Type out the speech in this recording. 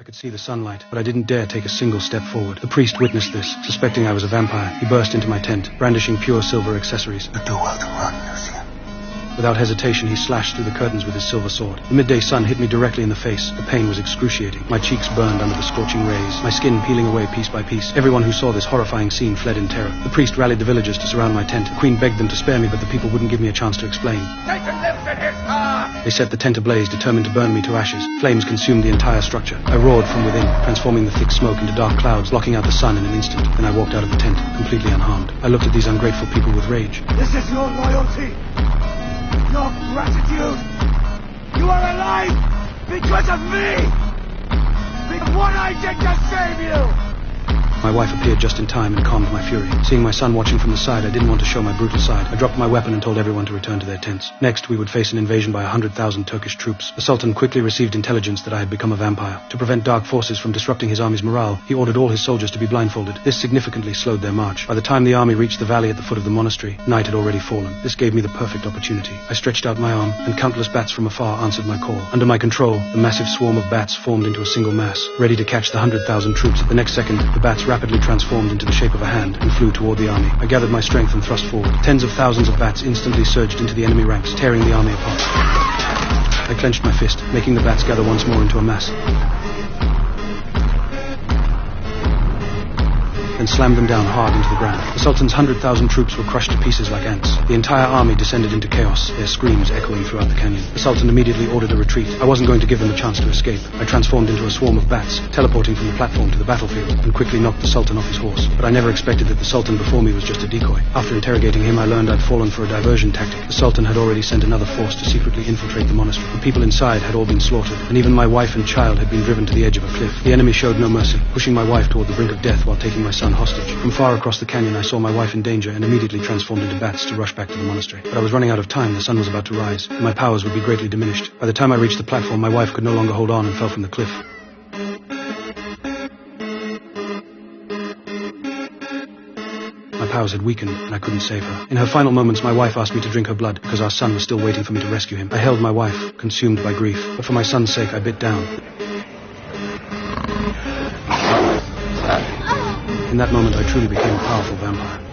could see the sunlight, but I didn't dare take a single step forward. The priest witnessed this. Suspecting I was a vampire, he burst into my tent, brandishing pure silver accessories. You do well to run, Lucian. Without hesitation, he slashed through the curtains with his silver sword. The midday sun hit me directly in the face. The pain was excruciating. My cheeks burned under the scorching rays, my skin peeling away piece by piece. Everyone who saw this horrifying scene fled in terror. The priest rallied the villagers to surround my tent. The queen begged them to spare me, but the people wouldn't give me a chance to explain. Satan lives in his heart! They set the tent ablaze, determined to burn me to ashes. Flames consumed the entire structure. I roared from within, transforming the thick smoke into dark clouds, blocking out the sun in an instant. Then I walked out of the tent, completely unharmed. I looked at these ungrateful people with rage. This is your loyalty! Your gratitude! You are alive because of me! Because what I did to save you! My wife appeared just in time and calmed my fury. Seeing my son watching from the side, I didn't want to show my brutal side. I dropped my weapon and told everyone to return to their tents. Next, we would face an invasion by 100,000 Turkish troops. The Sultan quickly received intelligence that I had become a vampire. To prevent dark forces from disrupting his army's morale, he ordered all his soldiers to be blindfolded. This significantly slowed their march. By the time the army reached the valley at the foot of the monastery, night had already fallen. This gave me the perfect opportunity. I stretched out my arm, and countless bats from afar answered my call. Under my control, the massive swarm of bats formed into a single mass, ready to catch the 100,000 troops. The next second, the bats rapidly transformed into the shape of a hand and flew toward the army. I gathered my strength and thrust forward. Tens of thousands of bats instantly surged into the enemy ranks, tearing the army apart. I clenched my fist, making the bats gather once more into a mass, and slammed them down hard into the ground. The Sultan's 100,000 troops were crushed to pieces like ants. The entire army descended into chaos, their screams echoing throughout the canyon. The Sultan immediately ordered a retreat. I wasn't going to give them a chance to escape. I transformed into a swarm of bats, teleporting from the platform to the battlefield, and quickly knocked the Sultan off his horse. But I never expected that the Sultan before me was just a decoy. After interrogating him, I learned I'd fallen for a diversion tactic. The Sultan had already sent another force to secretly infiltrate the monastery. The people inside had all been slaughtered, and even my wife and child had been driven to the edge of a cliff. The enemy showed no mercy, pushing my wife toward the brink of death while taking my son hostage. From far across the canyon, I saw my wife in danger and immediately transformed into bats to rush back to the monastery. But I was running out of time. The sun was about to rise, and my powers would be greatly diminished. By the time I reached the platform, my wife could no longer hold on and fell from the cliff. My powers had weakened, and I couldn't save her. In her final moments, my wife asked me to drink her blood, because our son was still waiting for me to rescue him. I held my wife, consumed by grief, but for my son's sake, I bit down. In that moment, I truly became a powerful vampire.